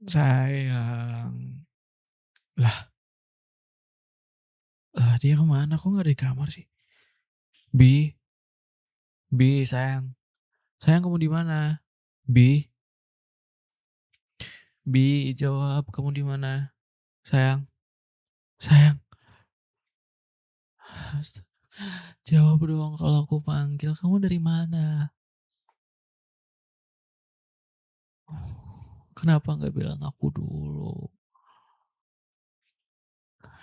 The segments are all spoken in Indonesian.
Sayang. Lah lah dia kemana? Kok nggak ada di kamar sih? Bi, Bi, sayang. Sayang kamu di mana? Bi, Bi, jawab kamu di mana? Sayang, sayang. Jawab dong kalau aku panggil. Kamu dari mana? Kenapa nggak bilang aku dulu?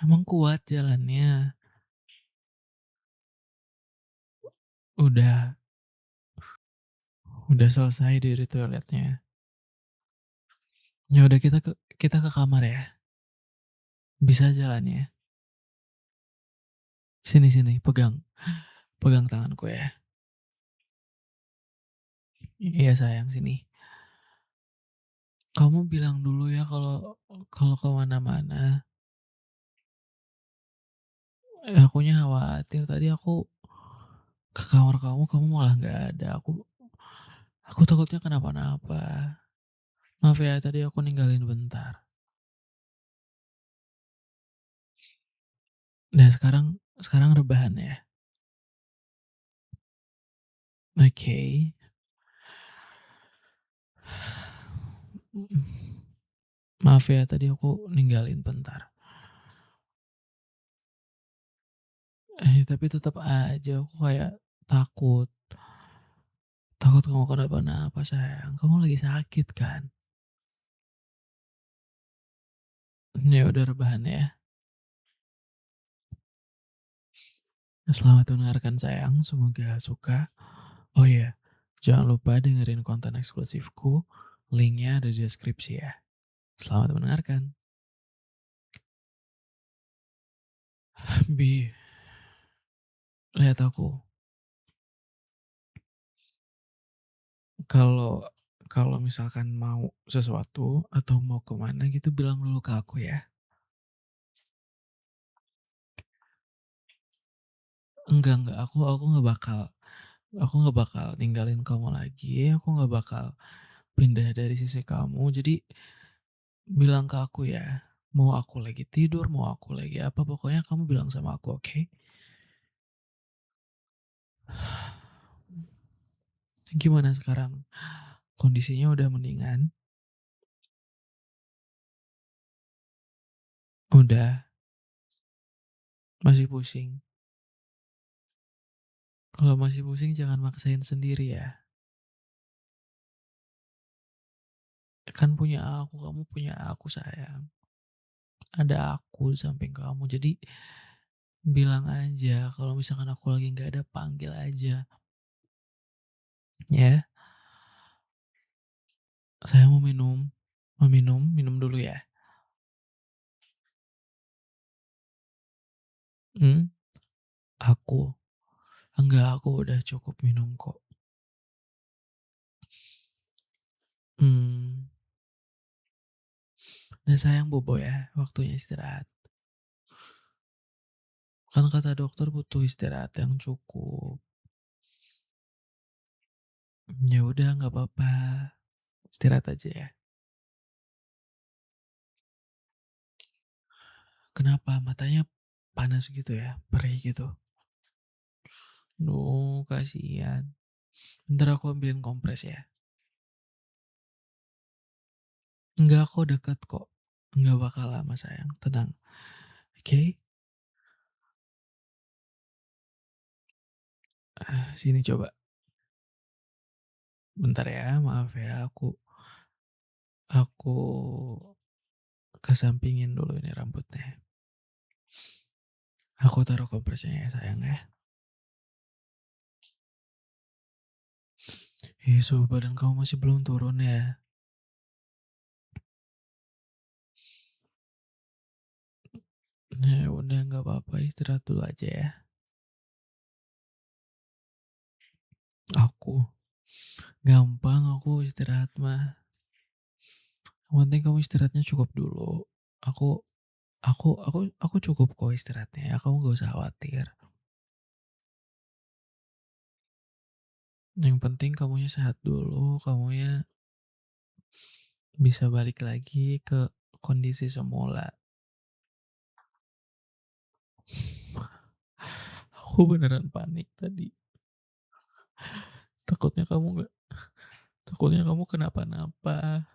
Emang kuat jalannya? Udah, udah selesai dari toiletnya. Ya udah kita ke kamar ya. Bisa jalannya. Sini sini, pegang. Pegang tanganku ya. Iya sayang, sini. Kamu bilang dulu ya kalau kalau kemana-mana. Akunya khawatir. Tadi aku ke kamar kamu malah nggak ada. Aku takutnya kenapa-napa. Maaf ya, tadi aku ninggalin bentar. Nah sekarang rebahan ya. Oke. Maaf ya, tadi aku ninggalin bentar. Tapi tetap aja aku kayak takut. Takut kamu kenapa-napa sayang. Kamu lagi sakit kan? Ya udah rebahan ya. Selamat mendengarkan sayang, semoga suka. Oh iya, jangan lupa dengerin konten eksklusifku. Linknya ada di deskripsi ya. Selamat mendengarkan. Bi, lihat aku. Kalau kalau misalkan mau sesuatu atau mau kemana gitu bilang dulu ke aku ya. Enggak, aku nggak bakal ninggalin kamu lagi, aku nggak bakal pindah dari sisi kamu. Jadi bilang ke aku ya. Mau aku lagi tidur, mau aku lagi apa, pokoknya kamu bilang sama aku, oke? Gimana sekarang? Kondisinya udah mendingan? Udah? Masih pusing? Kalau masih pusing jangan maksain sendiri ya. Kan punya aku, kamu punya aku sayang. Ada aku di samping kamu. Jadi bilang aja kalau misalkan aku lagi nggak ada, panggil aja. Ya, saya mau minum. Mau minum? Minum dulu ya. Hmm? Aku? Enggak, aku udah cukup minum kok. Hmm. Dan sayang bobo ya, waktunya istirahat. Kan kata dokter butuh istirahat yang cukup. Ya udah nggak apa-apa, istirahat aja ya. Kenapa matanya panas gitu ya, perih gitu? Duh, kasihan. Bentar aku ambilin kompres ya. Enggak, aku deket kok. Enggak bakal lama sayang, tenang. Oke? Sini coba. Bentar ya, maaf ya, aku kesampingin dulu ini rambutnya. Aku taruh kompresnya ya sayang ya. Suhu badan kamu masih belum turun ya? Ya udah nggak apa-apa, istirahat dulu aja ya. Aku gampang aku istirahat mah. Yang penting kamu istirahatnya cukup dulu. Aku aku cukup kok istirahatnya ya, kamu gak usah khawatir. Yang penting kamunya sehat dulu, kamunya bisa balik lagi ke kondisi semula. Aku beneran panik tadi, takutnya kamu nggak takutnya kamu kenapa-napa.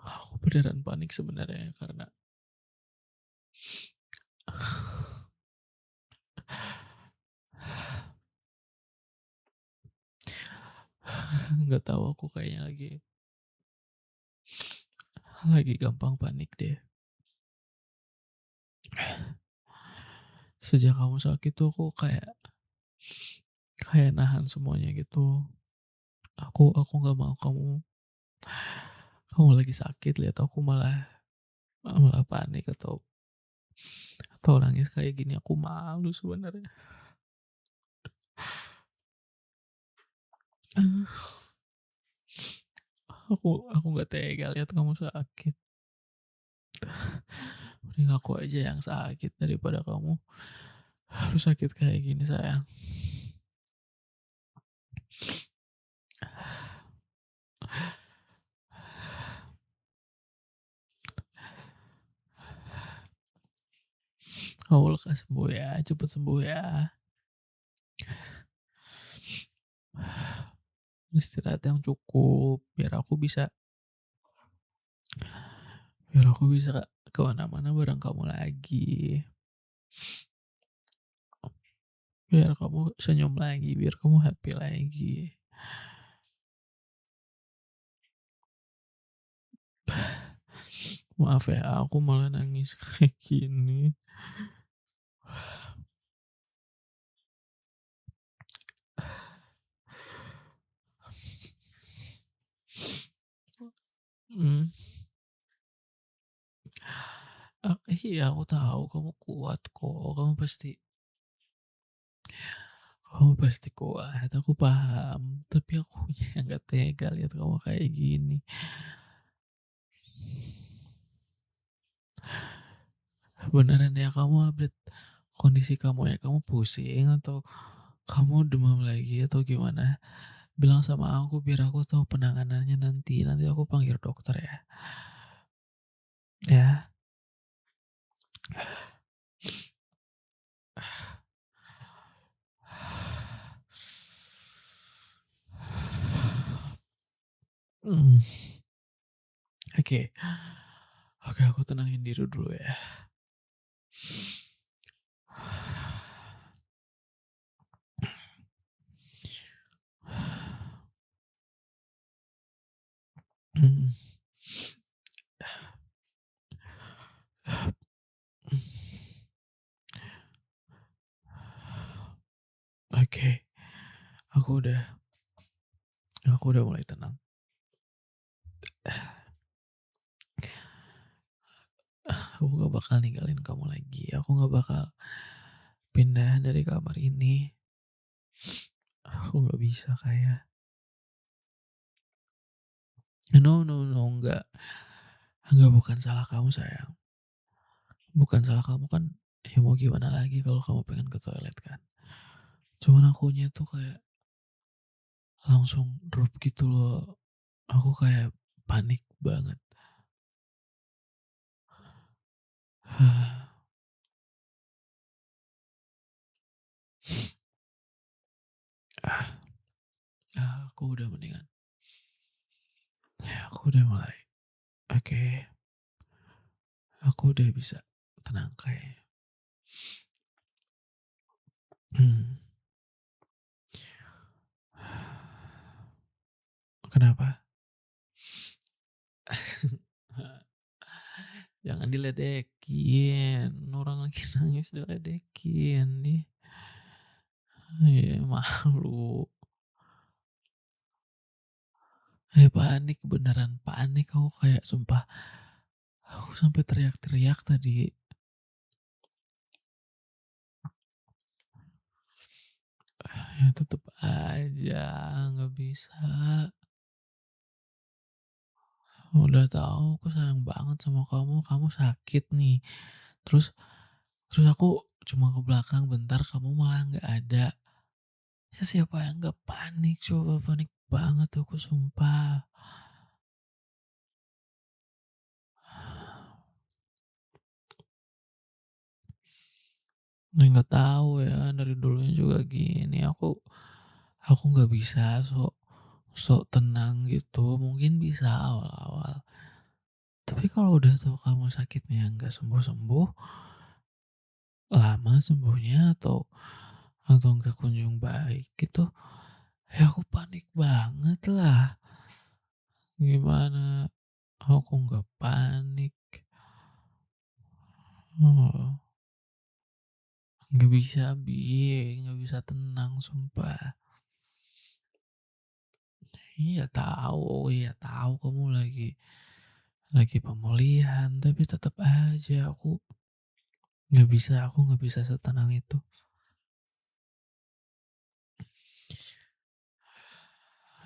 Aku beneran panik sebenarnya karena nggak tahu aku kayaknya lagi gampang panik deh. Sejak kamu sakit tuh aku kayak kayak nahan semuanya gitu. Aku nggak mau kamu lagi sakit lihat aku malah malah panik atau nangis kayak gini, aku malu sebenarnya. Aku nggak tega lihat kamu sakit. Mending aku aja yang sakit daripada kamu harus sakit kayak gini sayang. Kamu lekas sembuh ya, cepet sembuh ya. Istirahat yang cukup biar aku bisa ke mana-mana bareng kamu lagi. Biar kamu senyum lagi, biar kamu happy lagi. Maaf ya, aku malah nangis kayak gini. Mmm, iya aku tahu kamu kuat kok, kamu pasti kuat, aku paham. Tapi akunya yang nggak tega lihat kamu kayak gini. Beneran ya kamu update kondisi kamu ya, kamu pusing atau kamu demam lagi atau gimana? Bilang sama aku biar aku tahu penanganannya nanti, nanti aku panggil dokter ya. Ya. Mmm, oke. Oke, aku tenangin diri dulu ya. Mhm. Oke, aku udah aku udah mulai tenang. Aku gak bakal ninggalin kamu lagi, aku gak bakal pindah dari kamar ini. Aku nggak bisa kayak no no no, enggak, bukan salah kamu sayang, bukan salah kamu kan, ya mau gimana lagi kalau kamu pengen ke toilet kan. Cuman akunya tuh kayak langsung drop gitu loh, aku kayak panik banget. Aku udah mendingan, aku udah mulai oke, aku udah bisa tenang kayaknya. Mmm, kenapa? Jangan diledekin, orang lagi nangis diledekin, iya malu. Panik, beneran panik aku kayak sumpah, aku sampai teriak-teriak tadi. Ya tetep aja nggak bisa. Udah tahu aku sayang banget sama kamu, kamu sakit nih. Terus terus aku cuma ke belakang bentar, kamu malah nggak ada. Ya siapa yang nggak panik coba, panik banget aku sumpah. Nggak tahu ya, dari dulunya juga gini, aku nggak bisa sok sok tenang gitu, mungkin bisa awal-awal. Tapi kalau udah tahu kamu sakitnya nggak sembuh-sembuh, lama sembuhnya atau nggak kunjung baik gitu, ya aku panik banget lah. Gimana aku nggak panik? Oh, nggak bisa Bi, nggak bisa tenang sumpah. Iya tahu kamu lagi pemulihan, tapi tetap aja aku nggak bisa setenang itu.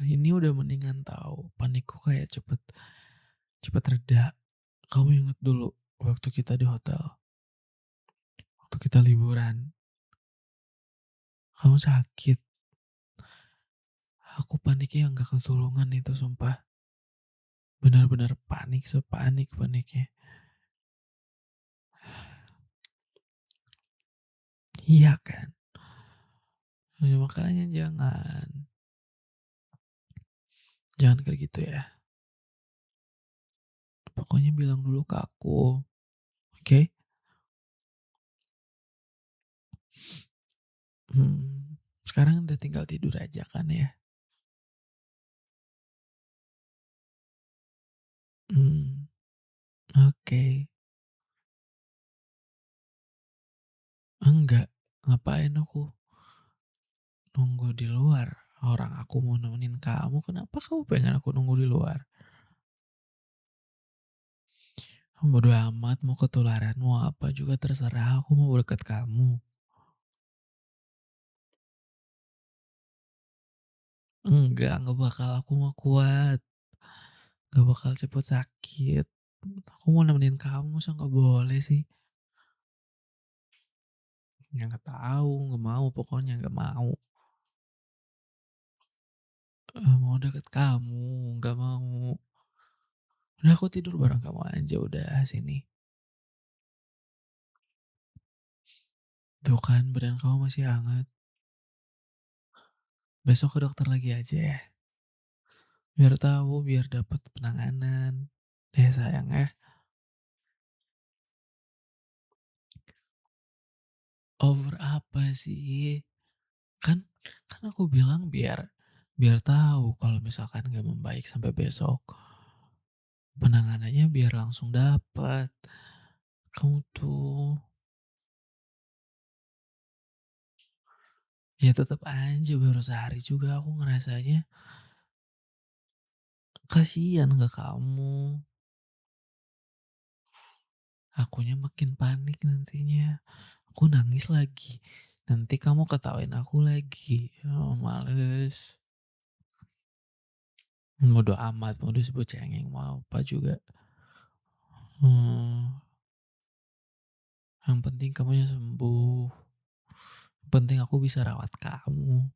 Ini udah mendingan tahu, panikku kayak cepet cepet reda. Kamu inget dulu waktu kita di hotel, waktu kita liburan, kamu sakit, aku paniknya nggak ketulungan itu sumpah. Benar-benar panik, sepanik-paniknya. Iya kan? Ya makanya jangan kayak gitu ya. Pokoknya bilang dulu ke aku, oke? Sekarang udah tinggal tidur aja kan ya? Mmm, oke. Enggak, ngapain aku nunggu di luar? Orang aku mau nemenin kamu, kenapa kamu pengen aku nunggu di luar? Bodo amat mau ketularan, mau apa juga terserah, aku mau deket kamu. Enggak bakal, aku mah kuat, nggak bakal cepet sakit. Aku mau nemenin kamu, masa nggak boleh sih? Ya nggak tahu, nggak mau pokoknya, nggak mau. Mau deket kamu, nggak mau. Udah aku tidur bareng kamu aja udah, sini. Tuh kan badan kamu masih hangat. Besok ke dokter lagi aja ya. Biar tahu, biar dapat penanganan. Ya sayang ya. Over apa sih? Kan kan aku bilang biar biar tahu kalau misalkan nggak membaik sampai besok. Penanganannya biar langsung dapat. Kamu tuh ya tetap aja baru sehari juga aku ngerasanya kasihan ke kamu. Akunya makin panik nantinya. Aku nangis lagi. Nanti kamu ketawain aku lagi. Oh, males. Bodo amat mau disebut cengeng mau apa juga. Hmm, yang penting kamunya sembuh. Yang penting aku bisa rawat kamu.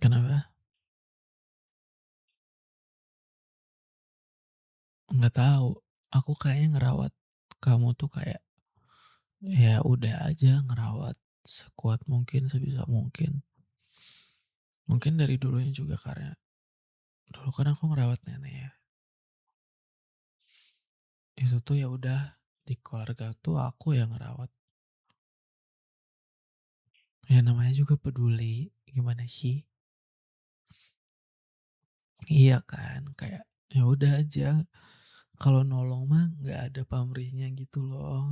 Kenapa? Nggak tahu. Aku kayaknya ngerawat kamu tuh kayak ya udah aja ngerawat sekuat mungkin, sebisa mungkin. Mungkin dari dulunya juga karena dulu kan aku ngerawat nenek ya. Itu tuh ya udah di keluarga tuh aku yang ngerawat. Ya namanya juga peduli. Gimana sih? Iya kan, kayak ya udah aja kalau nolong mah nggak ada pamrihnya gitu loh,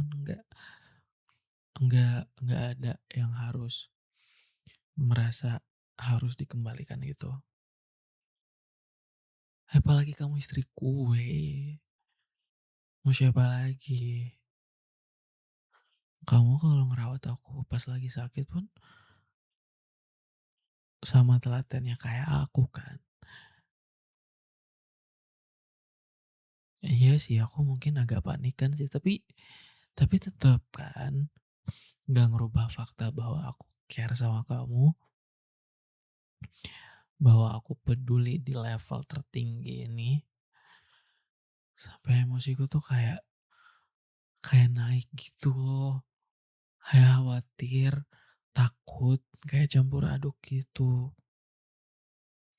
nggak ada yang harus merasa harus dikembalikan gitu. Apalagi kamu istri gue, mau siapa lagi? Kamu kalau ngerawat aku pas lagi sakit pun sama telatennya kayak aku kan. Iya sih aku mungkin agak panikan sih, tapi tetap kan nggak ngerubah fakta bahwa care sama kamu, bahwa aku peduli di level tertinggi ini, sampai emosiku tuh kayak kayak naik gitu loh. Kayak khawatir, takut, kayak campur aduk gitu.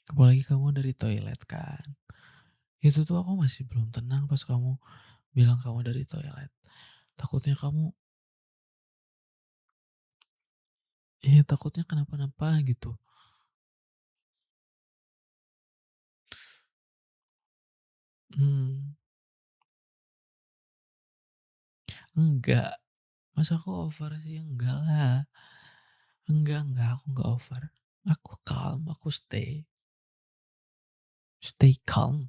Apalagi kamu dari toilet kan. Itu tuh aku masih belum tenang pas kamu bilang kamu dari toilet. Takutnya kamu, iya takutnya kenapa-napa gitu. Hmm, enggak. Masa aku over sih? Enggak lah. Enggak, aku enggak over. Aku calm, aku stay calm.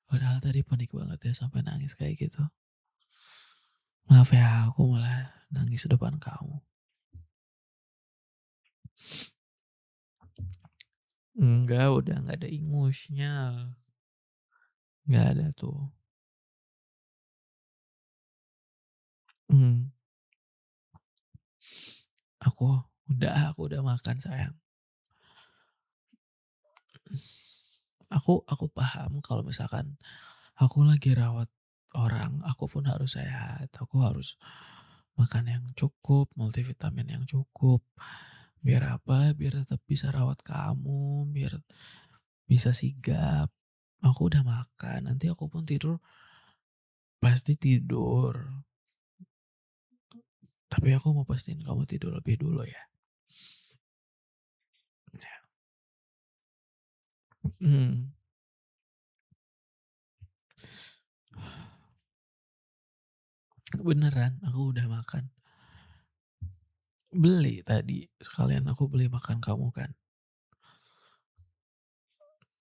Padahal tadi panik banget ya sampai nangis kayak gitu. Maaf ya, aku malah nangis depan kamu. Enggak, udah nggak ada ingusnya. Nggak ada tuh. Hmm, aku udah makan sayang. Aku paham kalau misalkan aku lagi rawat orang, aku pun harus sehat. Aku harus makan yang cukup, multivitamin yang cukup. Biar apa? Biar tetap bisa rawat kamu, biar bisa sigap. Aku udah makan, nanti aku pun tidur pasti tidur. Tapi aku mau pastiin kamu tidur lebih dulu ya. Mhm, beneran aku udah makan. Beli tadi, sekalian aku beli makan kamu kan.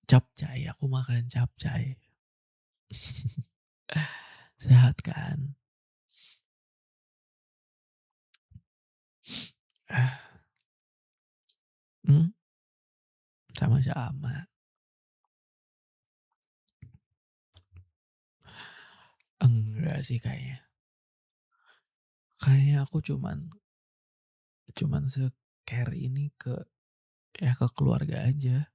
Capcay, aku makan capcay. Sehat kan? Ah, mmm, sama-sama. Enggak sih kayaknya. Kayaknya aku cuman cuman se-care ini ke ya ke keluarga aja.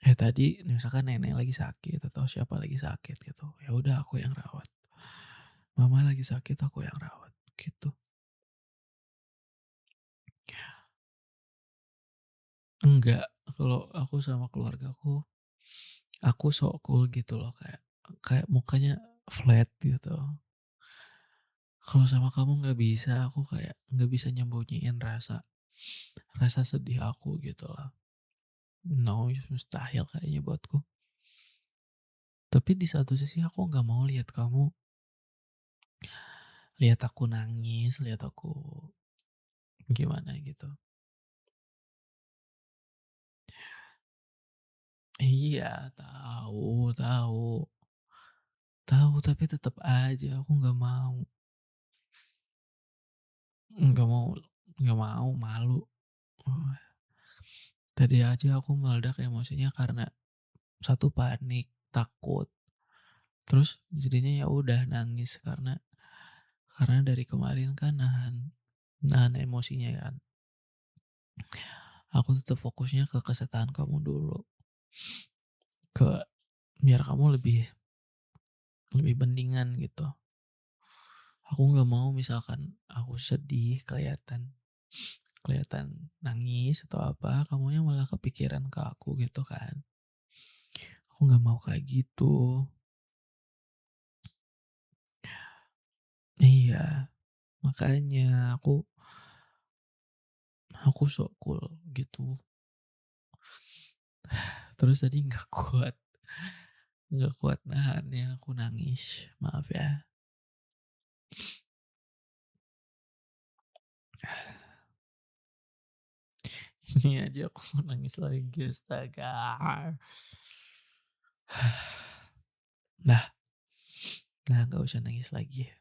Ya tadi misalkan nenek lagi sakit atau siapa lagi sakit gitu, ya udah aku yang rawat. Mama lagi sakit, aku yang rawat, gitu. Enggak, kalau aku sama keluargaku, aku sok cool gitu loh, kayak kayak mukanya flat gitu. Kalau sama kamu nggak bisa, aku kayak nggak bisa nyembunyiin rasa rasa sedih aku gitu loh. No, mustahil kayaknya buatku. Tapi di satu sisi aku nggak mau lihat kamu, lihat aku nangis, lihat aku gimana gitu. Iya, tahu, tahu, tahu, tapi tetap aja aku nggak mau, nggak mau, nggak mau, malu. Oh, tadi aja aku meledak emosinya karena satu panik, takut, terus jadinya ya udah nangis karena dari kemarin kan nahan nahan emosinya kan. Aku tetap fokusnya ke kesehatan kamu dulu, ke biar kamu lebih lebih mendingan gitu. Aku nggak mau misalkan aku sedih kelihatan kelihatan nangis atau apa, kamunya malah kepikiran ke aku gitu kan. Aku nggak mau kayak gitu. Iya, makanya aku sok cool gitu. Terus tadi nggak kuat nahannya, aku nangis. Maaf ya. Ini aja aku nangis lagi, astaga. Nah, nah nggak usah nangis lagi.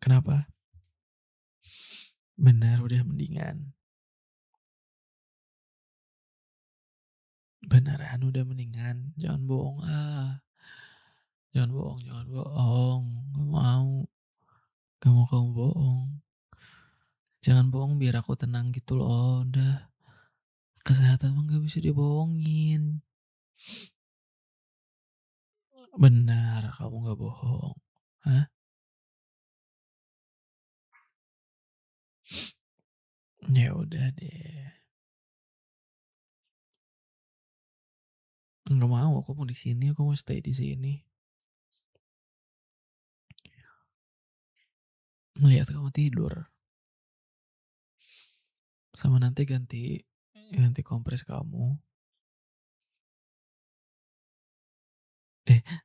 Kenapa? Benar, udah mendingan. Beneran udah mendingan. Jangan bohong ah. Jangan bohong, jangan bohong, nggak mau, nggak mau kamu bohong. Jangan bohong biar aku tenang gitu loh, udah. Kesehatan mah nggak bisa dibohongin. Benar, kamu nggak bohong. Hah? Ya udah deh. Nggak mau, aku mau di sini, aku mau stay di sini. Melihat kamu tidur, sama nanti ganti ganti kompres kamu.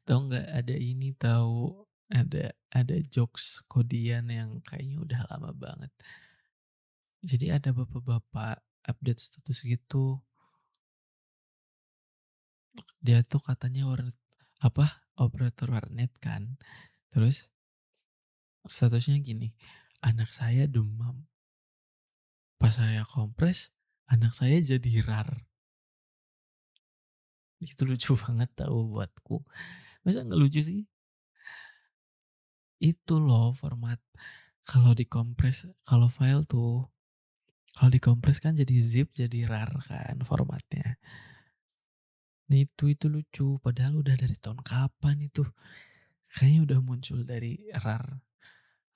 Tahu nggak ada ini tahu, ada jokes kodian yang kayaknya udah lama banget. Jadi ada bapak-bapak update status gitu, dia tuh katanya warnet apa, operator warnet kan, terus statusnya gini, "Anak saya demam, pas saya kompres, anak saya jadi RAR." Itu lucu banget tahu buatku. Masa nggak lucu sih? Itu loh format kalau dikompres, kalau file tuh, kalau dikompres kan jadi zip, jadi RAR kan formatnya. Nah itu lucu, padahal udah dari tahun kapan itu. Kayaknya udah muncul dari RAR,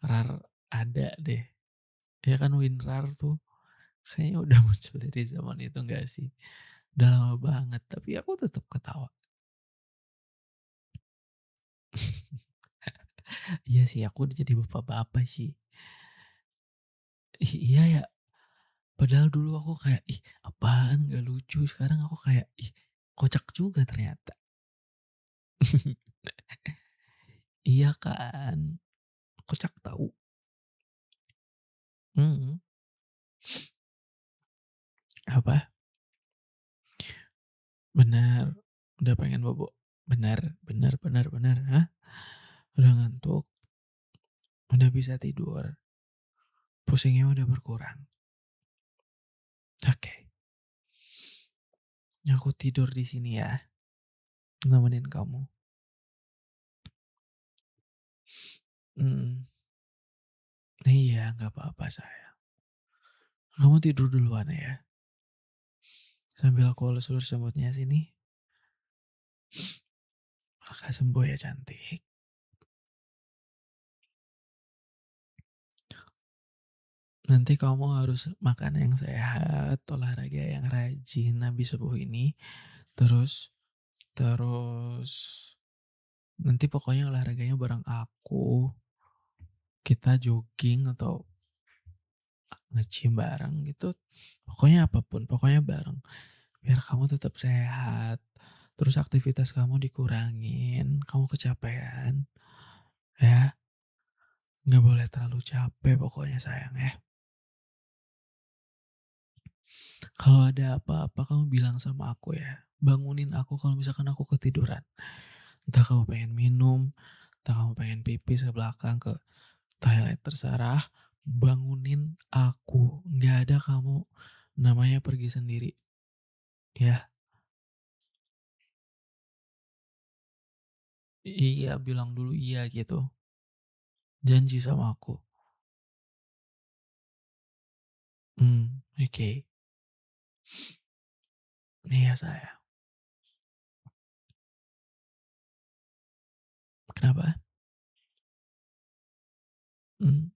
RAR ada deh. Ya kan WinRAR tuh kayaknya udah muncul dari zaman itu enggak sih? Udah lama banget, tapi aku tetap ketawa. Iya sih, aku udah jadi bapak-bapak sih. Iya ya, padahal dulu aku kayak, "Ih, apaan nggak lucu." Sekarang aku kayak, "Ih, kocak juga ternyata." Iya kan, kocak tahu. Mhm. Apa? Benar, udah pengen bobo. Benar, benar, benar, benar, hah? Udah ngantuk, udah bisa tidur, pusingnya udah berkurang. Oke, aku tidur di sini ya, nemenin kamu. Mhm. Iya, nggak apa-apa sayang. Kamu tidur duluan ya, sambil aku elus-elus rambutnya sini. Kakak sembuh ya cantik. Nanti kamu harus makan yang sehat, olahraga yang rajin habis subuh ini. Terus terus nanti pokoknya olahraganya bareng aku. Kita jogging atau nge-gym bareng gitu. Pokoknya apapun, pokoknya bareng. Biar kamu tetap sehat. Terus aktivitas kamu dikurangin, kamu kecapean. Ya, nggak boleh terlalu capek pokoknya sayang ya. Kalau ada apa-apa kamu bilang sama aku ya. Bangunin aku kalau misalkan aku ketiduran. Entah kamu pengen minum, entah kamu pengen pipis ke belakang, ke toilet, terserah. Bangunin aku. Nggak ada kamu namanya pergi sendiri. Ya, iya bilang dulu iya gitu. Janji sama aku. Oke. Iya sayang. Kenapa?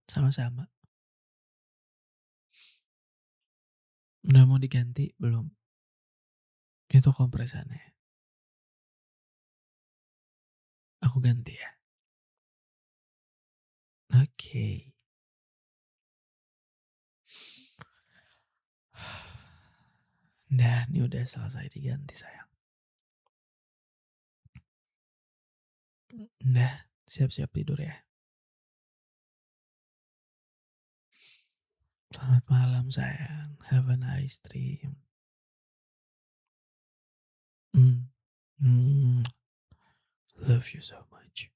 Sama-sama. Udah mau diganti belum? Itu kompresannya. Aku ganti ya. Oke. Nah, ini udah selesai diganti sayang. Nah, siap-siap tidur ya. Selamat malam sayang. Have a nice dream. Mm. Mm. Love you so much.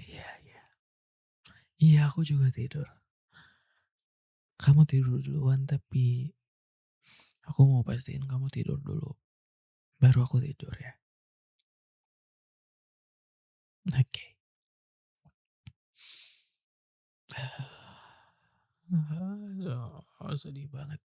Iya, iya. Iya, aku juga tidur. Kamu tidur duluan tapi aku mau pastiin kamu tidur dulu. baru aku tidur ya. Oke. Sedih banget.